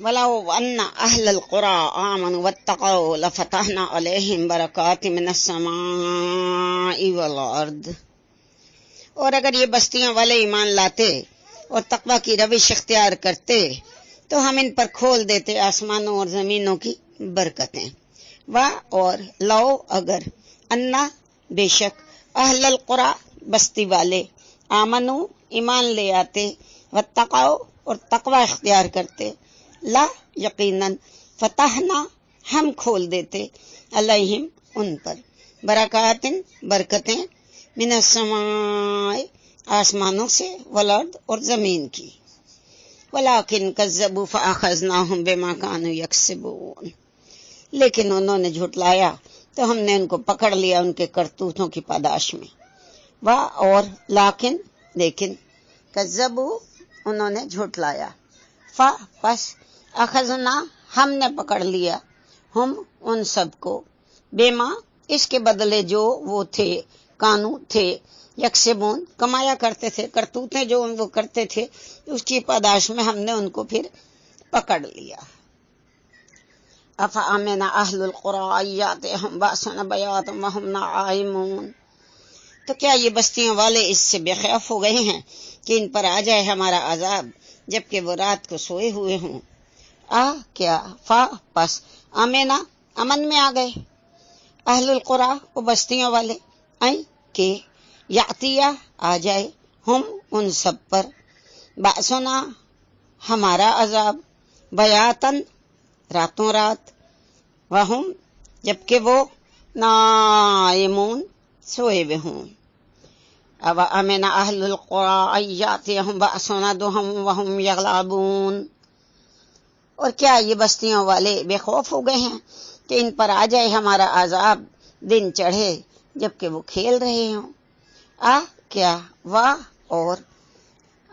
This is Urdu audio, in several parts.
وَلَوْ أَنَّ أَهْلَ الْقُرَىٰ آمَنُوا وَاتَّقَوْا لَفَتَحْنَا عَلَيْهِمْ بَرَكَاتٍ مِّنَ السَّمَاءِ وَالْأَرْضِ۔ اور اگر یہ بستیاں والے ایمان لاتے اور تقویٰ کی روش اختیار کرتے تو ہم ان پر کھول دیتے آسمانوں اور زمینوں کی برکتیں۔ اور لو اگر انا بے شک اہل القرى بستی والے آمنو ایمان لے آتے واتقوا اور تقوی اختیار کرتے لا یقیناً فتحنا ہم کھول دیتے علیہم ان پر برکات برکتیں من السماء آسمانوں سے والارض اور زمین کی ولکن کذبوا فاخذناہم بما کانوا یکسبون لیکن انہوں نے جھٹلایا تو ہم نے ان کو پکڑ لیا ان کے کرتوتوں کی پاداش میں۔ اور لیکن کذبوا انہوں نے جھٹلایا پس اخذنا ہم نے پکڑ لیا ہم ان سب کو بیما اس کے بدلے جو وہ تھے کانو تھے یکسبون کمایا کرتے تھے کرتوتیں جو وہ کرتے تھے اس کی پاداش میں ہم نے ان کو پھر پکڑ لیا۔ افامن اہل القرى یاتہم باسنا بیاتا وہم نائمون تو کیا یہ بستیاں والے اس سے بے خوف ہو گئے ہیں کہ ان پر آ جائے ہمارا عذاب جبکہ وہ رات کو سوئے ہوئے ہوں۔ کیا پس آمینا امن میں آ گئے اہل القرى وہ بستیاں والے کہ یاتیہ آ جائے ہم ان سب پر باسنا ہمارا عذاب بیاتن راتوں رات وہم جبکہ وہ نائمون سوئے ہوئے ہوں۔ اب امن اہل القرى یاتیہم باسنا ضحی وہم یغلبون اور کیا یہ بستیاں والے بے خوف ہو گئے ہیں کہ ان پر آ جائے ہمارا عذاب دن چڑھے جبکہ وہ کھیل رہے ہوں۔ کیا اور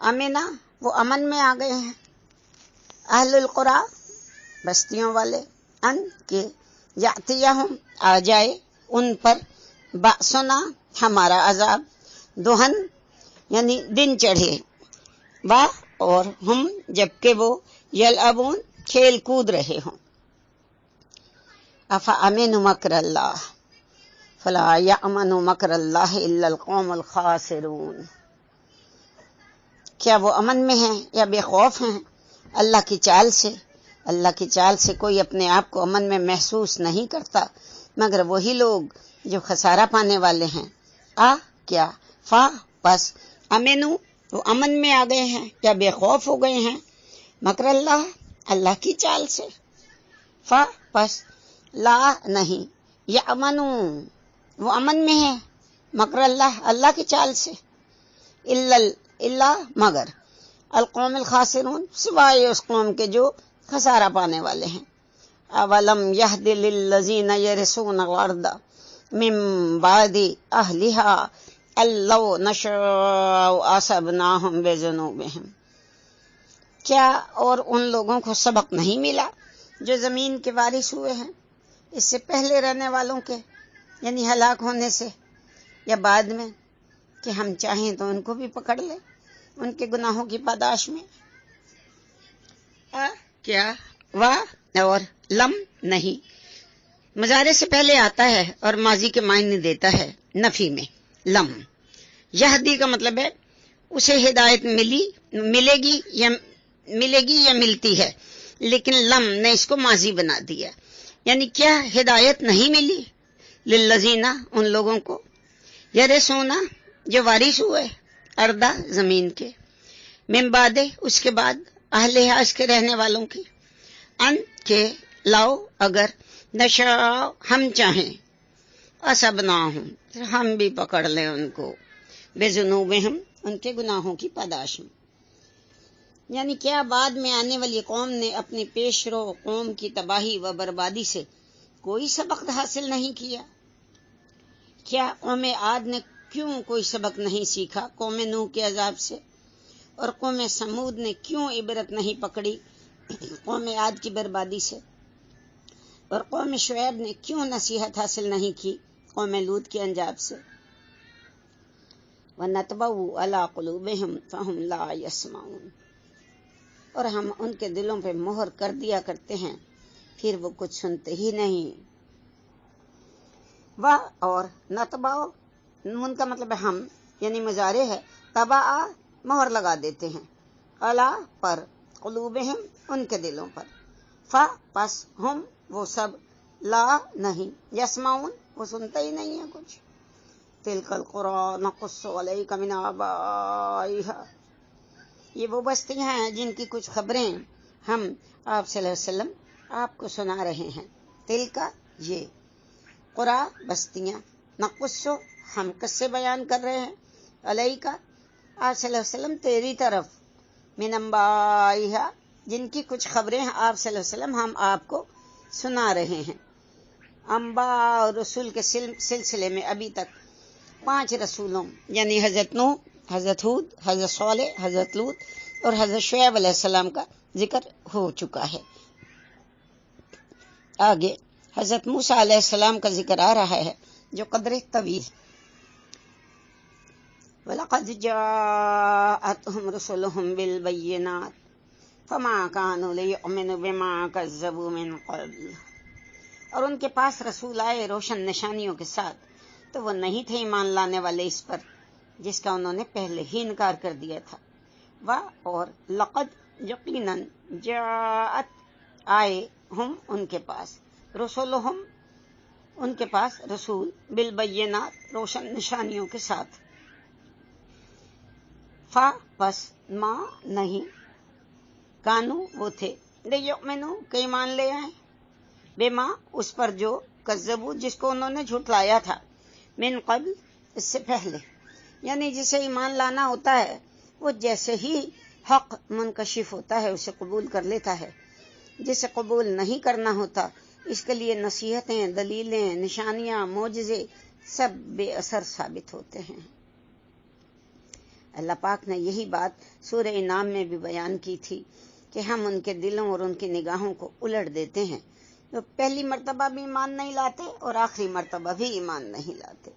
امنا وہ امن میں آ گئے ہیں اہل القرى بستیوں والے ان کے یاتیہم آ جائے ان پر باسنا ہمارا عذاب دہن یعنی دن چڑھے اور ہم جبکہ وہ یلعبون کھیل کود رہے ہوں۔ افامنوا مکر اللہ فلا یامن مکر اللہ الا القوم الخاسرون کیا وہ امن میں ہیں یا بے خوف ہیں اللہ کی چال سے؟ اللہ کی چال سے کوئی اپنے آپ کو امن میں محسوس نہیں کرتا مگر وہی لوگ جو خسارہ پانے والے ہیں۔ کیا پس امنو وہ امن میں آ گئے ہیں یا بے خوف ہو گئے ہیں مکر اللہ اللہ کی چال سے۔ پس لا نہیں یامنو وہ امن میں ہے مکر اللہ اللہ کی چال سے الا مگر القوم الخاسرون سوائے اس قوم کے جو خسارہ پانے والے ہیں۔ اولم یہد للذین یرثون الارض من بعد اہلها ان لو نشاء اصبناہم بذنوبہم کیا اور ان لوگوں کو سبق نہیں ملا جو زمین کے وارث ہوئے ہیں اس سے پہلے رہنے والوں کے یعنی ہلاک ہونے سے یا بعد میں کہ ہم چاہیں تو ان کو بھی پکڑ لیں ان کے گناہوں کی پاداش میں۔ کیا اور لم نہیں مضارع سے پہلے آتا ہے اور ماضی کے معنی دیتا ہے نفی میں۔ لم یہدی کا مطلب ہے اسے ہدایت ملے گی یا ملتی ہے لیکن لم نے اس کو ماضی بنا دیا یعنی کیا ہدایت نہیں ملی للذین ان لوگوں کو یرثون جو وارث ہوئے اردا زمین کے من بعد اس کے بعد اہلہا اس کے رہنے والوں کی ان کے لاؤ اگر نشاء ہم چاہیں اصبناہم ہم بھی پکڑ لیں ان کو بذنوبہم ان کے گناہوں کی پاداش میں یعنی کیا بعد میں آنے والی قوم نے اپنی پیش رو قوم کی تباہی و بربادی سے کوئی سبق حاصل نہیں کیا؟ کیا قوم عاد نے کیوں کوئی سبق نہیں سیکھا قوم نوح کے عذاب سے؟ اور قوم سمود نے کیوں عبرت نہیں پکڑی قوم عاد کی بربادی سے؟ اور قوم شعیب نے کیوں نصیحت حاصل نہیں کی قوم لوط کے انجام سے؟ وَنَطْبَعُ عَلَىٰ قُلُوبِهِمْ فَهُمْ لَا يَسْمَعُونَ اور ہم ان کے دلوں پہ مہر کر دیا کرتے ہیں، پھر وہ کچھ سنتے ہی نہیں۔ و اور نتبع، نون کا مطلب ہم یعنی مضارع ہے، تبع مہر لگا دیتے ہیں، الا پر، قلوبہم ان کے دلوں پر، پس ہم وہ سب، لا نہیں، یسمعون وہ سنتے ہی نہیں ہیں کچھ۔ تلک القری نقص علیک من آبائہا، یہ وہ بستیاں ہیں جن کی کچھ خبریں ہم آپ صلی اللہ علیہ وسلم آپ کو سنا رہے ہیں۔ تلکا یہ، قرا بستیاں، نقص ہم قصے بیان کر رہے ہیں، علیکا آپ صلی اللہ علیہ وسلم تیری طرف، من انبائہا جن کی کچھ خبریں آپ صلی اللہ علیہ وسلم ہم آپ کو سنا رہے ہیں۔ انباء اور رسول کے سلسلے میں ابھی تک 5 رسولوں یعنی حضرت نوح، حضرت ہود، حضرت صالح، حضرت لوط اور حضرت شعیب علیہ السلام کا ذکر ہو چکا ہے۔ آگے حضرت موسیٰ علیہ السلام کا ذکر آ رہا ہے جو قدر طویل۔ وَلَقَدْ جَاءَتْهُمْ رُسُلُهُم بِالْبَيِّنَاتِ فَمَا كَانُوا لِيُؤْمِنُوا بِمَا كَذَّبُوا مِن قَبْلُ، اور ان کے پاس رسول آئے روشن نشانیوں کے ساتھ تو وہ نہیں تھے ایمان لانے والے اس پر جس کا انہوں نے پہلے ہی انکار کر دیا تھا۔ اور لقد یقیناً، جاءت آئے، ہم ان کے پاس، رسولہم ان کے پاس رسول، بالبینات روشن نشانیوں کے ساتھ، پس ما نہیں، کانو وہ تھے، لیؤمنو کہ ایمان لے آئے، بما اس پر جو، کذبو جس کو انہوں نے جھٹلایا تھا، من قبل اس سے پہلے، یعنی جسے ایمان لانا ہوتا ہے وہ جیسے ہی حق منکشف ہوتا ہے اسے قبول کر لیتا ہے، جسے قبول نہیں کرنا ہوتا اس کے لیے نصیحتیں، دلیلیں، نشانیاں، معجزے سب بے اثر ثابت ہوتے ہیں۔ اللہ پاک نے یہی بات سورہ انعام میں بھی بیان کی تھی کہ ہم ان کے دلوں اور ان کی نگاہوں کو الٹ دیتے ہیں، جو پہلی مرتبہ بھی ایمان نہیں لاتے اور آخری مرتبہ بھی ایمان نہیں لاتے۔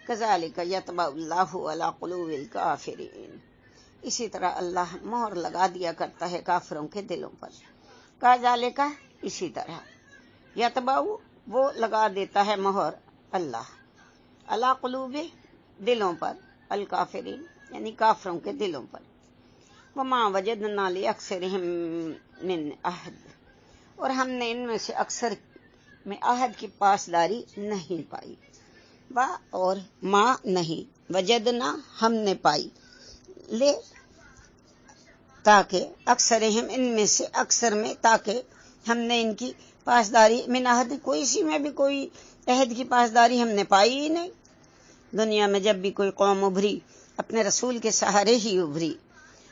کذالک یطبع اللہ علی قلوب الکافرین، اسی طرح اللہ مہر لگا دیا کرتا ہے کافروں کے دلوں پر۔ کذالک اسی طرح، یطبع وہ لگا دیتا ہے مہر اللہ، علی قلوب دلوں پر، الکافرین یعنی کافروں کے دلوں پر۔ وما وجدنا لأکثرہم من عہد، اور ہم نے ان میں سے اکثر میں عہد کی پاسداری نہیں پائی۔ اور ما نہیں، وجدنا ہم نے پائی، لے تاکہ، اکثرہم ان میں سے اکثر میں تاکہ ہم نے ان کی پاسداری، من عہد کوئی سی میں بھی کوئی عہد کی پاسداری ہم نے پائی ہی نہیں۔ دنیا میں جب بھی کوئی قوم ابھری اپنے رسول کے سہارے ہی ابھری،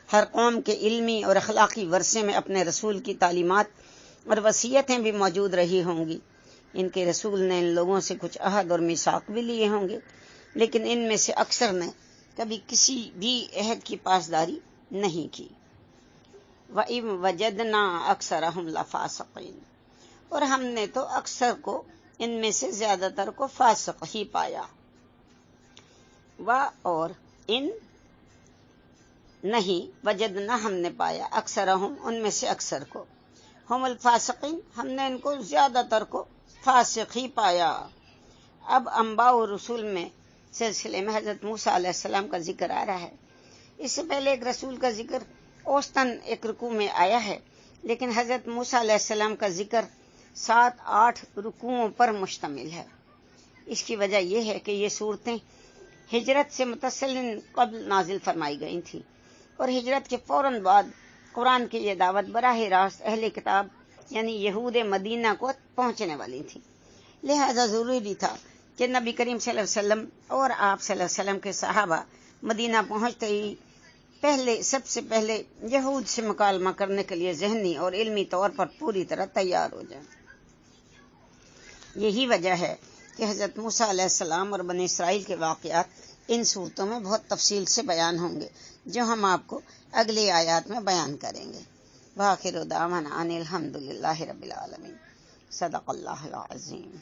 ہر قوم کے علمی اور اخلاقی ورثے میں اپنے رسول کی تعلیمات اور وصیتیں بھی موجود رہی ہوں گی۔ ان کے رسول نے ان لوگوں سے کچھ عہد اور میثاق بھی لیے ہوں گے، لیکن ان میں سے اکثر نے کبھی کسی بھی عہد کی پاسداری نہیں کی۔ وَإِن وَجَدْنَا أَكْثَرَهُمْ لَفَاسِقِينَ، اور ہم نے تو اکثر کو، ان میں سے زیادہ تر کو فاسق ہی پایا۔ اور ان نہیں، وجدنا ہم نے پایا، اکثرہم ان میں سے اکثر کو، ہم الفاسقین ہم نے ان کو زیادہ تر کو فاسق ہی پایا۔ اب انباء و رسول میں سلسلے میں حضرت موسیٰ علیہ السلام کا ذکر آ رہا ہے۔ اس سے پہلے ایک رسول کا ذکر اوسطاً ایک رکوع میں آیا ہے، لیکن حضرت موسیٰ علیہ السلام کا ذکر 7-8 رکوعوں پر مشتمل ہے۔ اس کی وجہ یہ ہے کہ یہ صورتیں ہجرت سے متصل قبل نازل فرمائی گئی تھیں، اور ہجرت کے فوراً بعد قرآن کی یہ دعوت براہ راست اہل کتاب یعنی یہود مدینہ کو پہنچنے والی تھی، لہذا ضروری تھا کہ نبی کریم صلی اللہ علیہ وسلم اور آپ صلی اللہ علیہ وسلم کے صحابہ مدینہ پہنچتے ہی سب سے پہلے یہود سے مکالمہ کرنے کے لیے ذہنی اور علمی طور پر پوری طرح تیار ہو جائیں۔ یہی وجہ ہے کہ حضرت موسیٰ علیہ السلام اور بنی اسرائیل کے واقعات ان صورتوں میں بہت تفصیل سے بیان ہوں گے، جو ہم آپ کو اگلی آیات میں بیان کریں گے۔ وآخر دعوانا ان الحمد للہ رب العالمین۔ صدق اللہ العظیم۔